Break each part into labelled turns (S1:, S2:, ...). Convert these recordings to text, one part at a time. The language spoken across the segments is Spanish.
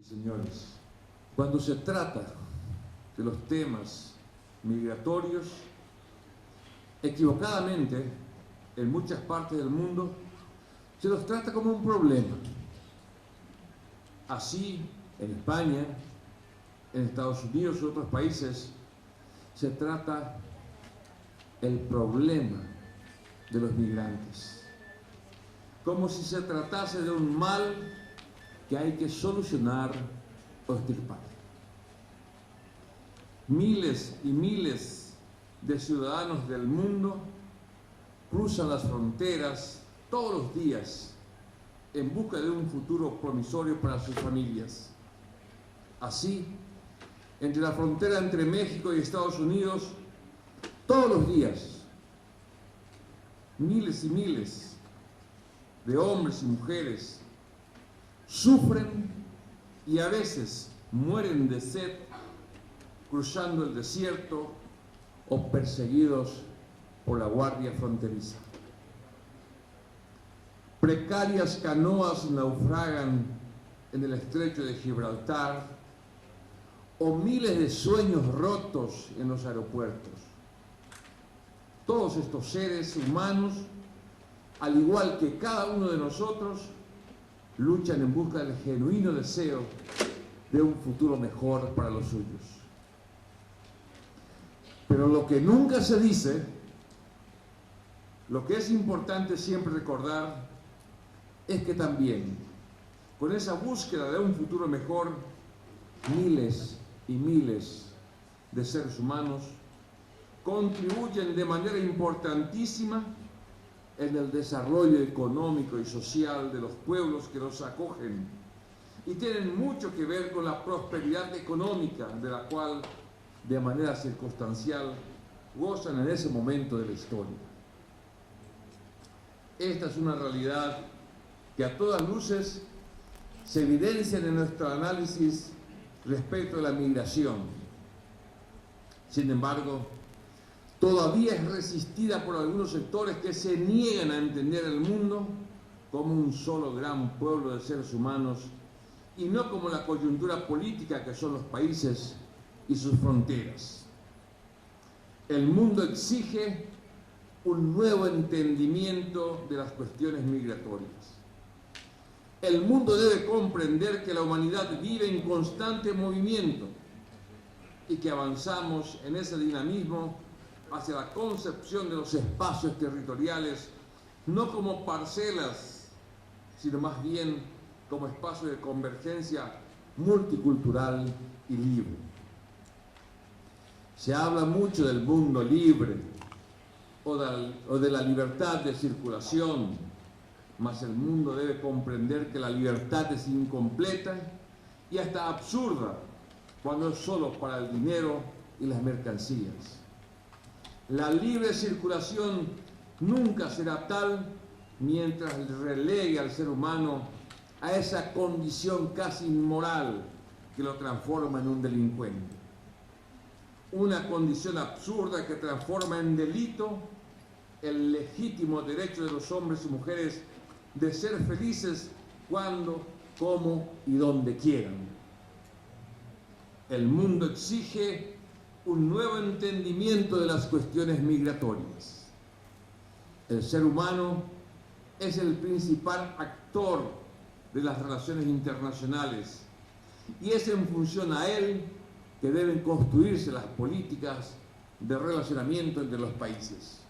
S1: Señores, cuando se trata de los temas migratorios, equivocadamente, en muchas partes del mundo, se los trata como un problema. Así, en España, en Estados Unidos y otros países, se trata el problema de los migrantes, como si se tratase de un mal que hay que solucionar o extirpar. Miles y miles de ciudadanos del mundo cruzan las fronteras todos los días en busca de un futuro promisorio para sus familias. Así, entre la frontera entre México y Estados Unidos, todos los días, miles y miles de hombres y mujeres sufren y a veces mueren de sed cruzando el desierto o perseguidos por la guardia fronteriza. Precarias canoas naufragan en el estrecho de Gibraltar o miles de sueños rotos en los aeropuertos. Todos estos seres humanos, al igual que cada uno de nosotros, luchan en busca del genuino deseo de un futuro mejor para los suyos. Pero lo que nunca se dice, lo que es importante siempre recordar, es que también, con esa búsqueda de un futuro mejor, miles y miles de seres humanos contribuyen de manera importantísima en el desarrollo económico y social de los pueblos que los acogen y tienen mucho que ver con la prosperidad económica de la cual, de manera circunstancial, gozan en ese momento de la historia. Esta es una realidad que a todas luces se evidencia en nuestro análisis respecto a la migración. Sin embargo, todavía es resistida por algunos sectores que se niegan a entender el mundo como un solo gran pueblo de seres humanos y no como la coyuntura política que son los países y sus fronteras. El mundo exige un nuevo entendimiento de las cuestiones migratorias. El mundo debe comprender que la humanidad vive en constante movimiento y que avanzamos en ese dinamismo hacia la concepción de los espacios territoriales, no como parcelas, sino más bien como espacio de convergencia multicultural y libre. Se habla mucho del mundo libre o de la libertad de circulación, mas el mundo debe comprender que la libertad es incompleta y hasta absurda cuando es solo para el dinero y las mercancías. La libre circulación nunca será tal mientras relegue al ser humano a esa condición casi inmoral que lo transforma en un delincuente. Una condición absurda que transforma en delito el legítimo derecho de los hombres y mujeres de ser felices cuando, como y donde quieran. El mundo exige un nuevo entendimiento de las cuestiones migratorias. El ser humano es el principal actor de las relaciones internacionales y es en función a él que deben construirse las políticas de relacionamiento entre los países.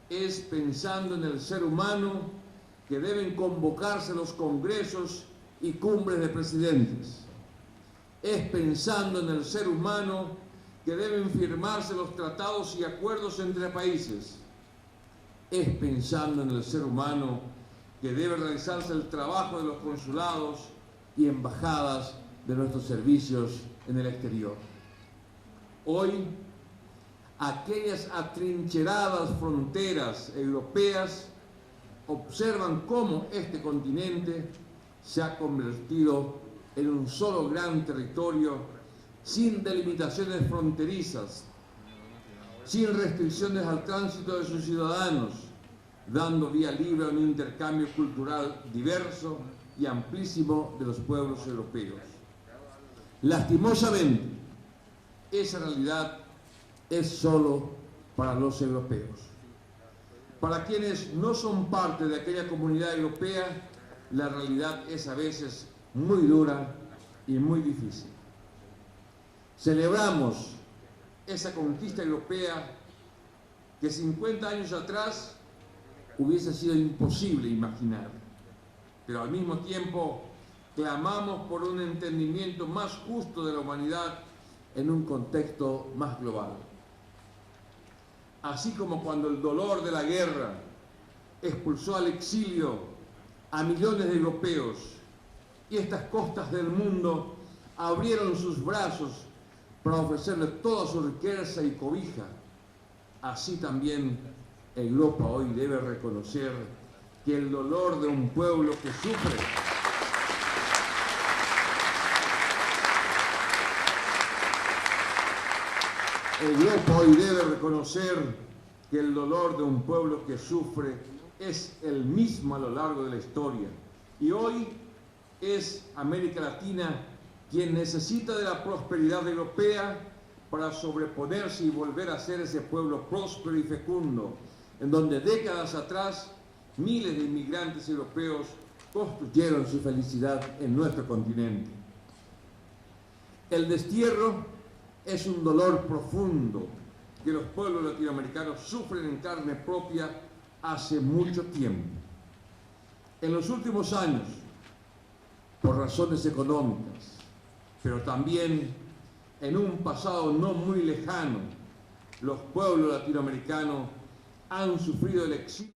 S1: Es pensando en el ser humano que deben convocarse los congresos y cumbres de presidentes. Es pensando en el ser humano que deben firmarse los tratados y acuerdos entre países. Es pensando en el ser humano que debe realizarse el trabajo de los consulados y embajadas de nuestros servicios en el exterior. Hoy, aquellas atrincheradas fronteras europeas observan cómo este continente se ha convertido en un solo gran territorio sin delimitaciones fronterizas, sin restricciones al tránsito de sus ciudadanos, dando vía libre a un intercambio cultural diverso y amplísimo de los pueblos europeos. Lastimosamente, esa realidad es solo para los europeos. Para quienes no son parte de aquella comunidad europea, la realidad es a veces muy dura y muy difícil. Celebramos esa conquista europea que 50 años atrás hubiese sido imposible imaginar, pero al mismo tiempo clamamos por un entendimiento más justo de la humanidad en un contexto más global. Así como cuando el dolor de la guerra expulsó al exilio a millones de europeos y estas costas del mundo abrieron sus brazos para ofrecerle toda su riqueza y cobija, así también Europa hoy debe reconocer que el dolor de un pueblo que sufre Europa hoy debe reconocer que el dolor de un pueblo que sufre es el mismo a lo largo de la historia. Y hoy es América Latina quien necesita de la prosperidad europea para sobreponerse y volver a ser ese pueblo próspero y fecundo, en donde décadas atrás miles de inmigrantes europeos construyeron su felicidad en nuestro continente. El destierro es un dolor profundo que los pueblos latinoamericanos sufren en carne propia hace mucho tiempo. En los últimos años, por razones económicas, pero también en un pasado no muy lejano, los pueblos latinoamericanos han sufrido el exilio